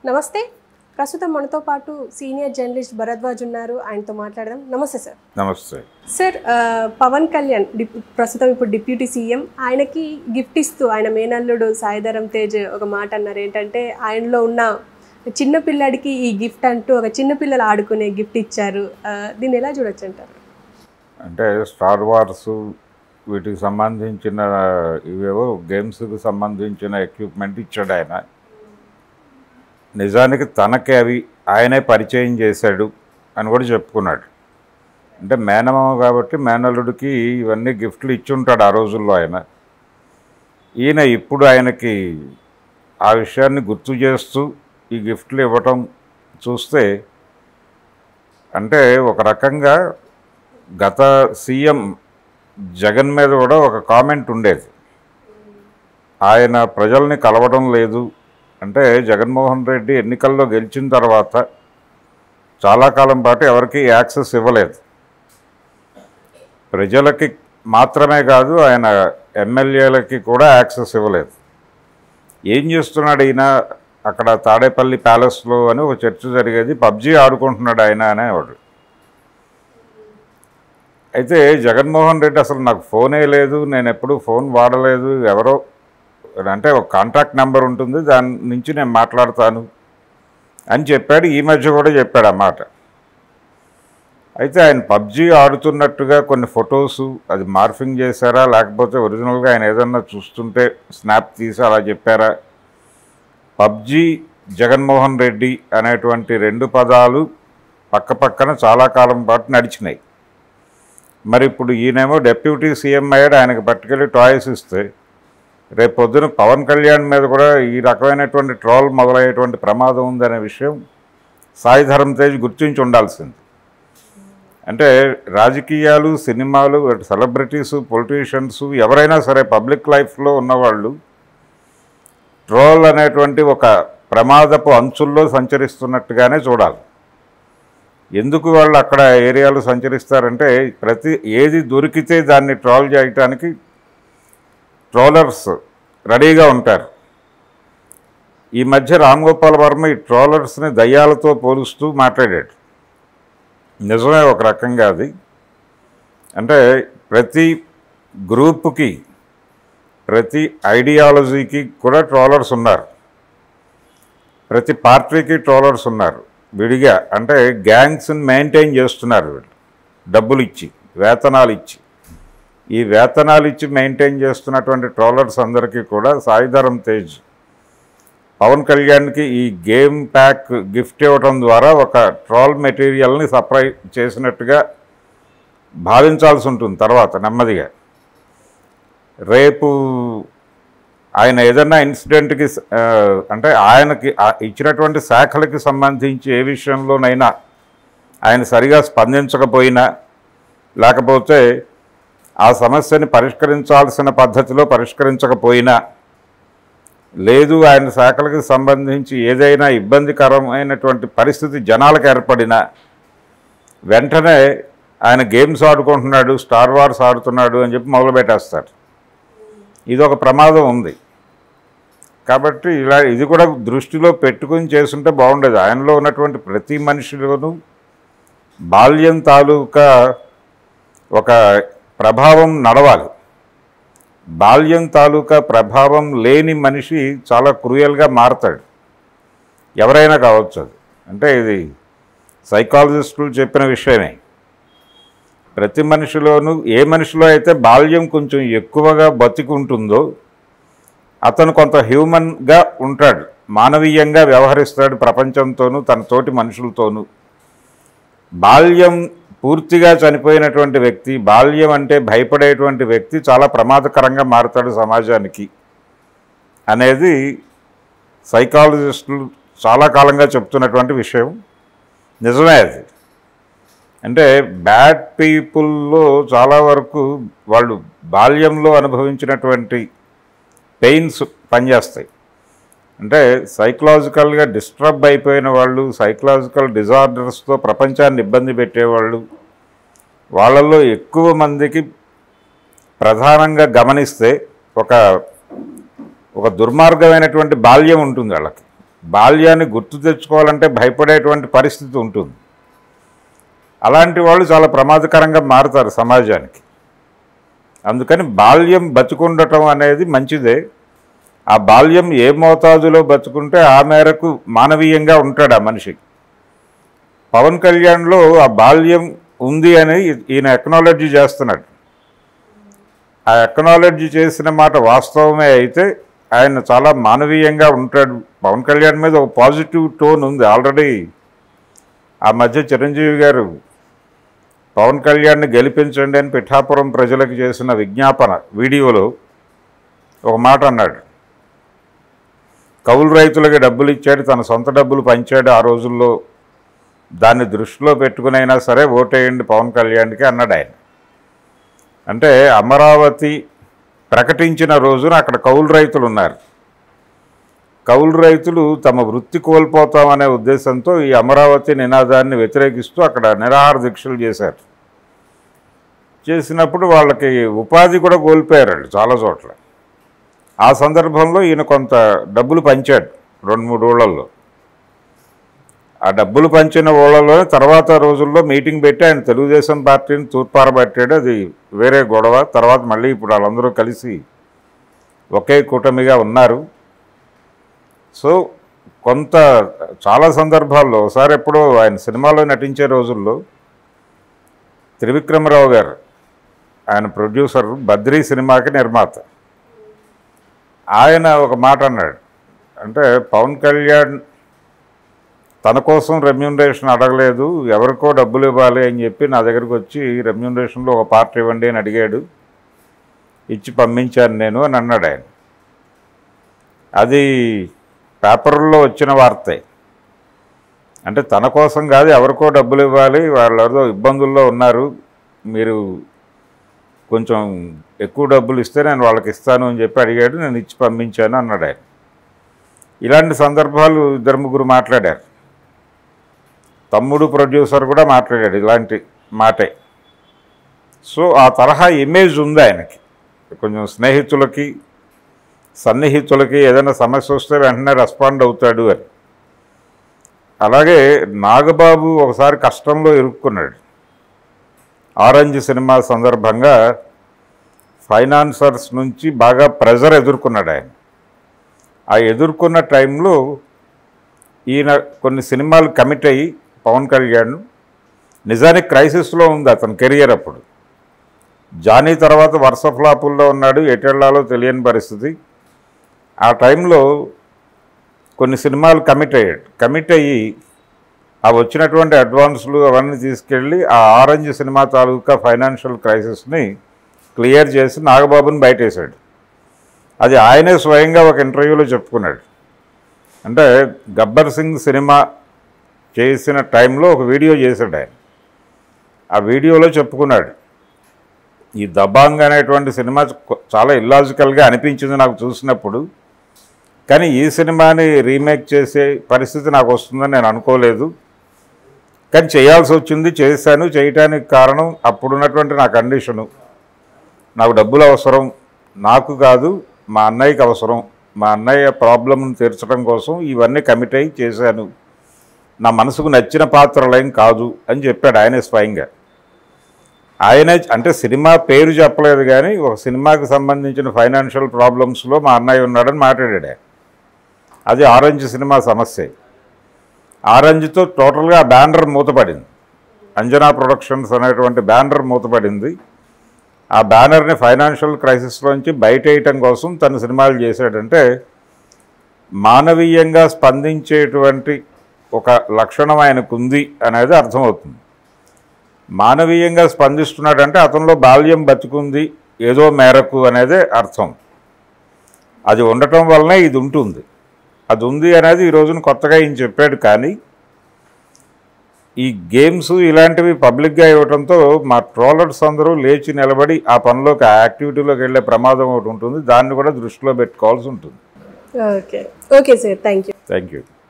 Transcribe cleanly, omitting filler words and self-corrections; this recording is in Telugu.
నమస్తే. ప్రస్తుతం మనతో పాటు సీనియర్ జర్నలిస్ట్ భరద్వాజ్ ఉన్నారు. ఆయనతో మాట్లాడదాం. నమస్తే సార్. నమస్తే సార్. పవన్ కళ్యాణ్ ప్రస్తుతం ఇప్పుడు డిప్యూటీ సీఎం, ఆయనకి గిఫ్ట్ ఇస్తూ ఆయన మేనల్లుడు సాయిధరం తేజ్ ఒక మాట అన్నారు. ఏంటంటే ఆయనలో ఉన్న చిన్న పిల్లాడికి ఈ గిఫ్ట్ అంటూ ఒక చిన్న పిల్లలు ఆడుకునే గిఫ్ట్ ఇచ్చారు. దీన్ని ఎలా చూడొచ్చు అంటారు? అంటే స్టార్ వార్స్ వీటికి సంబంధించిన ఇవేవో గేమ్స్కి సంబంధించిన ఎక్విప్మెంట్ ఇచ్చాడు ఆయన. నిజానికి తనకి అవి ఆయనే పరిచయం చేశాడు అని కూడా చెప్పుకున్నాడు. అంటే మేనమామ కాబట్టి మేనల్లుడికి ఇవన్నీ గిఫ్ట్లు ఇచ్చి ఉంటాడు ఆ రోజుల్లో ఆయన. ఈయన ఇప్పుడు ఆయనకి ఆ విషయాన్ని గుర్తు చేస్తూ ఈ గిఫ్ట్లు ఇవ్వటం చూస్తే అంటే ఒక రకంగా గత సీఎం జగన్ మీద కూడా ఒక కామెంట్ ఉండేది. ఆయన ప్రజల్ని కలవడం లేదు అంటే జగన్మోహన్ రెడ్డి ఎన్నికల్లో గెలిచిన తర్వాత చాలా కాలం పాటు ఎవరికి యాక్సెస్ ఇవ్వలేదు. ప్రజలకి మాత్రమే కాదు ఆయన ఎమ్మెల్యేలకి కూడా యాక్సెస్ ఇవ్వలేదు. ఏం చేస్తున్నాడు ఈయన అక్కడ తాడేపల్లి ప్యాలెస్లో అని ఒక చర్చ జరిగేది. పబ్జీ ఆడుకుంటున్నాడు ఆయన అనేవాడు. అయితే జగన్మోహన్ రెడ్డి అసలు నాకు ఫోనే లేదు, నేను ఎప్పుడూ ఫోన్ వాడలేదు, ఎవరో అంటే ఒక కాంటాక్ట్ నెంబర్ ఉంటుంది దాని నుంచి నేను మాట్లాడతాను అని చెప్పాడు. ఈ మధ్య కూడా చెప్పాడు ఆ మాట. అయితే ఆయన పబ్జీ ఆడుతున్నట్టుగా కొన్ని ఫొటోసు అది మార్ఫింగ్ చేశారా లేకపోతే ఒరిజినల్గా ఆయన ఏదన్నా చూస్తుంటే స్నాప్ తీసి అలా చెప్పారా? పబ్జీ జగన్మోహన్ రెడ్డి అనేటువంటి రెండు పదాలు పక్కపక్కన చాలా కాలం పాటు నడిచినాయి. మరి ఇప్పుడు ఈయనేమో డెప్యూటీ సీఎం అయ్యాడు, ఆయనకు పట్టుకెళ్ళి టాయ్స్ ఇస్తే రేపు పొద్దున పవన్ కళ్యాణ్ మీద కూడా ఈ రకమైనటువంటి ట్రోల్ మొదలయ్యేటువంటి ప్రమాదం ఉందనే విషయం సాయిధరం తేజ్ గుర్తించి ఉండాల్సింది. అంటే రాజకీయాలు, సినిమాలు, సెలబ్రిటీసు, పొలిటీషియన్స్ ఎవరైనా సరే పబ్లిక్ లైఫ్లో ఉన్నవాళ్ళు ట్రోల్ అనేటువంటి ఒక ప్రమాదపు అంచుల్లో సంచరిస్తున్నట్టుగానే చూడాలి. ఎందుకు వాళ్ళు అక్కడ ఏరియాలు సంచరిస్తారంటే ఏది దొరికితే దాన్ని ట్రోల్ చేయడానికి ట్రోలర్స్ రెడీగా ఉంటారు. ఈ మధ్య రామ్ గోపాల్ వర్మ ఈ ట్రోలర్స్ని దయ్యాలతో పోలుస్తూ మాట్లాడాడు. నిజమే ఒక రకంగా అది. అంటే ప్రతి గ్రూప్కి, ప్రతి ఐడియాలజీకి కూడా ట్రోలర్స్ ఉన్నారు. ప్రతి పార్టీకి ట్రోలర్స్ ఉన్నారు విడిగా. అంటే గ్యాంగ్స్ని మెయింటైన్ చేస్తున్నారు వీళ్ళు డబ్బులు ఇచ్చి, వేతనాలు ఇచ్చి. ఈ వేతనాలు ఇచ్చి మెయింటైన్ చేస్తున్నటువంటి ట్రోలర్స్ అందరికీ కూడా సాయిధరం తేజ్ పవన్ కళ్యాణ్కి ఈ గేమ్ ప్యాక్ గిఫ్ట్ ఇవ్వడం ద్వారా ఒక ట్రోల్ మెటీరియల్ని సప్లై చేసినట్టుగా భావించాల్సి ఉంటుంది. తర్వాత నెమ్మదిగా రేపు ఆయన ఏదన్నా ఇన్సిడెంట్కి అంటే ఆయనకి ఇచ్చినటువంటి శాఖలకి సంబంధించి ఏ విషయంలోనైనా ఆయన సరిగా స్పందించకపోయినా లేకపోతే ఆ సమస్యని పరిష్కరించాల్సిన పద్ధతిలో పరిష్కరించకపోయినా లేదు ఆయన శాఖలకు సంబంధించి ఏదైనా ఇబ్బందికరమైనటువంటి పరిస్థితి జనాలకు ఏర్పడినా వెంటనే ఆయన గేమ్స్ ఆడుకుంటున్నాడు, స్టార్ వార్స్ ఆడుతున్నాడు అని చెప్పి మొదలుపెట్టేస్తారు. ఇది ఒక ప్రమాదం ఉంది. కాబట్టి ఇది కూడా దృష్టిలో పెట్టుకుని చేస్తుంటే బాగుండేది. ఆయనలో ఉన్నటువంటి ప్రతి మనిషిలోనూ బాల్యం తాలూకా ఒక ప్రభావం నడవాలి. బాల్యం తాలూకా ప్రభావం లేని మనిషి చాలా క్రూయల్గా మారతాడు. ఎవరైనా కావచ్చు అది. అంటే ఇది సైకాలజిస్టులు చెప్పిన విషయమే. ప్రతి మనిషిలోనూ ఏ మనిషిలో అయితే బాల్యం కొంచెం ఎక్కువగా బతికుంటుందో అతను కొంత హ్యూమన్గా ఉంటాడు, మానవీయంగా వ్యవహరిస్తాడు ప్రపంచంతోనూ తన తోటి మనుషులతోనూ. బాల్యం పూర్తిగా చనిపోయినటువంటి వ్యక్తి, బాల్యం అంటే భయపడేటువంటి వ్యక్తి చాలా ప్రమాదకరంగా మారుతాడు సమాజానికి అనేది సైకాలజిస్టులు చాలా కాలంగా చెప్తున్నటువంటి విషయం. నిజమే అది. అంటే బ్యాడ్ పీపుల్లో చాలా వరకు వాళ్ళు బాల్యంలో అనుభవించినటువంటి పెయిన్స్ పనిచేస్తాయి. అంటే సైకలాజికల్గా డిస్టర్బ్ అయిపోయిన వాళ్ళు, సైకలాజికల్ డిజార్డర్స్తో ప్రపంచాన్ని ఇబ్బంది పెట్టేవాళ్ళు, వాళ్ళల్లో ఎక్కువ మందికి ప్రధానంగా గమనిస్తే ఒక దుర్మార్గమైనటువంటి బాల్యం ఉంటుంది వాళ్ళకి. బాల్యాన్ని గుర్తు తెచ్చుకోవాలంటే భయపడేటువంటి పరిస్థితి ఉంటుంది. అలాంటి వాళ్ళు చాలా ప్రమాదకరంగా మారుతారు సమాజానికి. అందుకని బాల్యం బతుకుండటం అనేది మంచిదే. ఆ బాల్యం ఏ మోతాదులో బతుకుంటే ఆ మేరకు మానవీయంగా ఉంటాడు ఆ మనిషి. పవన్ కళ్యాణ్లో ఆ బాల్యం ఉంది అని ఈయన ఎక్నాలజీ చేస్తున్నాడు. ఆ ఎక్నాలజీ చేసిన మాట వాస్తవమే అయితే ఆయన చాలా మానవీయంగా ఉంటాడు. పవన్ కళ్యాణ్ మీద ఒక పాజిటివ్ టోన్ ఉంది ఆల్రెడీ. ఆ మధ్య చిరంజీవి గారు పవన్ కళ్యాణ్ని గెలిపించండి అని పిఠాపురం ప్రజలకు చేసిన విజ్ఞాపన వీడియోలో ఒక మాట అన్నాడు. కౌలు రైతులకి డబ్బులు ఇచ్చాడు, తన సొంత డబ్బులు పంచాడు ఆ రోజుల్లో, దాన్ని దృష్టిలో పెట్టుకునైనా సరే ఓటేయండి పవన్ కళ్యాణ్కి అన్నాడు ఆయన. అంటే అమరావతి ప్రకటించిన రోజున అక్కడ కౌలు రైతులు ఉన్నారు. కౌలు రైతులు తమ వృత్తి కోల్పోతామనే ఉద్దేశంతో ఈ అమరావతి నినాదాన్ని వ్యతిరేకిస్తూ అక్కడ నిరాహార దీక్షలు చేశారు. చేసినప్పుడు వాళ్ళకి ఉపాధి కూడా కోల్పోయారు చాలా చోట్ల. ఆ సందర్భంలో ఈయన కొంత డబ్బులు పంచాడు 2-3 ఊళ్ళల్లో. ఆ డబ్బులు పంచిన ఊళ్ళలోనే తర్వాత రోజుల్లో మీటింగ్ పెట్టి ఆయన తెలుగుదేశం పార్టీని తూర్పారబట్టాడు. అది వేరే గొడవ. తర్వాత మళ్ళీ ఇప్పుడు వాళ్ళందరూ కలిసి ఒకే కూటమిగా ఉన్నారు. సో కొంత చాలా సందర్భాల్లో ఒకసారి ఎప్పుడో ఆయన సినిమాలో నటించే రోజుల్లో త్రివిక్రమరావు గారు, ఆయన ప్రొడ్యూసర్, బద్రీ సినిమాకి నిర్మాత, ఆయన ఒక మాట అన్నాడు. అంటే పవన్ కళ్యాణ్ తన కోసం రెమ్యూనరేషన్ అడగలేదు, ఎవరికో డబ్బులు ఇవ్వాలి అని చెప్పి నా దగ్గరికి వచ్చి రెమ్యూనరేషన్లో ఒక పార్ట్ ఇవ్వండి అని అడిగాడు, ఇచ్చి పంపించాను నేను అని అన్నాడు ఆయన. అది పేపర్లో వచ్చిన వార్తే. అంటే తన కోసం కాదు, ఎవరికో డబ్బులు ఇవ్వాలి, వాళ్ళతో ఇబ్బందుల్లో ఉన్నారు, మీరు కొంచెం ఎక్కువ డబ్బులు ఇస్తే నేను వాళ్ళకి ఇస్తాను అని చెప్పి అడిగాడు, నేను ఇచ్చి పంపించాను అన్నాడు ఆయన. ఇలాంటి సందర్భాలు 2-3 మాట్లాడారు. తమ్ముడు ప్రొడ్యూసర్ కూడా మాట్లాడాడు ఇలాంటి మాటే. సో ఆ తరహా ఇమేజ్ ఉంది ఆయనకి. కొంచెం స్నేహితులకి సన్నిహితులకి ఏదైనా సమస్య వస్తే వెంటనే రెస్పాండ్ అవుతాడు అని. అలాగే నాగబాబు ఒకసారి కష్టంలో ఇరుక్కున్నాడు. ఆరెంజ్ సినిమా సందర్భంగా ఫైనాన్సర్స్ నుంచి బాగా ప్రెజర్ ఎదుర్కొన్నాడు ఆయన. ఆ ఎదుర్కొన్న టైంలో ఈయన కొన్ని సినిమాలు కమిట్ అయ్యి పవన్ కళ్యాణ్ నిజానికి క్రైసిస్లో ఉంది అతని కెరియర్. అప్పుడు జానీ తర్వాత వరుస ఫ్లాపుల్లో ఉన్నాడు, ఎటెళ్లాలో తెలియని పరిస్థితి. ఆ టైంలో కొన్ని సినిమాలు కమిట్ అయ్యి ఆ వచ్చినటువంటి అడ్వాన్సులు అవన్నీ తీసుకెళ్ళి ఆ ఆరెంజ్ సినిమా తాలూకా ఫైనాన్షియల్ క్రైసిస్ని క్లియర్ చేసి నాగబాబుని బయటేశాడు. అది ఆయనే స్వయంగా ఒక ఇంటర్వ్యూలో చెప్పుకున్నాడు. అంటే గబ్బర్ సింగ్ సినిమా చేసిన టైంలో ఒక వీడియో చేశాడు ఆయన. ఆ వీడియోలో చెప్పుకున్నాడు, ఈ దబాంగ్ అనేటువంటి సినిమా చాలా ఇల్లాజికల్గా అనిపించింది నాకు చూసినప్పుడు, కానీ ఈ సినిమాని రీమేక్ చేసే పరిస్థితి నాకు వస్తుందని నేను అనుకోలేదు, కానీ చేయాల్సి వచ్చింది, చేశాను. చేయటానికి కారణం అప్పుడున్నటువంటి నా కండిషను, నాకు డబ్బులు అవసరం, నాకు కాదు మా అన్నయ్యకి అవసరం, మా అన్నయ్య ప్రాబ్లంను తీర్చడం కోసం ఇవన్నీ కమిట్ అయ్యి చేశాను, నా మనసుకు నచ్చిన పాత్రలేం కాదు అని చెప్పాడు ఆయనే స్వయంగా. ఆయనే అంటే సినిమా పేరు చెప్పలేదు కానీ ఒక సినిమాకి సంబంధించిన ఫైనాన్షియల్ ప్రాబ్లమ్స్లో మా అన్నయ్య ఉన్నాడని మాట్లాడాడు. అది ఆరెంజ్ సినిమా సమస్య. ఆరెంజ్తో టోటల్గా ఆ బ్యానర్ మూతపడింది. అంజనా ప్రొడక్షన్స్ అనేటువంటి బ్యానర్ మూతపడింది. ఆ బ్యానర్ని ఫైనాన్షియల్ క్రైసిస్లోంచి బయటేయటం కోసం తన సినిమాలు చేశాడంటే మానవీయంగా స్పందించేటువంటి ఒక లక్షణం ఆయనకు ఉంది అనేది అర్థమవుతుంది. మానవీయంగా స్పందిస్తున్నాడంటే అతనిలో బాల్యం బతుకుంది ఏదో మేరకు అనేదే అర్థం. అది ఉండటం వల్లనే ఇది ఉంటుంది. అది ఉంది అనేది ఈ రోజున కొత్తగా ఈయన చెప్పాడు. కానీ ఈ గేమ్స్ ఇలాంటివి పబ్లిక్గా ఇవ్వడంతో మా ట్రోలర్స్ అందరూ లేచి నిలబడి ఆ పనిలోకి, ఆ యాక్టివిటీలోకి వెళ్ళే ప్రమాదం ఒకటి ఉంటుంది. దాన్ని కూడా దృష్టిలో పెట్టుకోవాల్సి ఉంటుంది. Okay sir, thank you.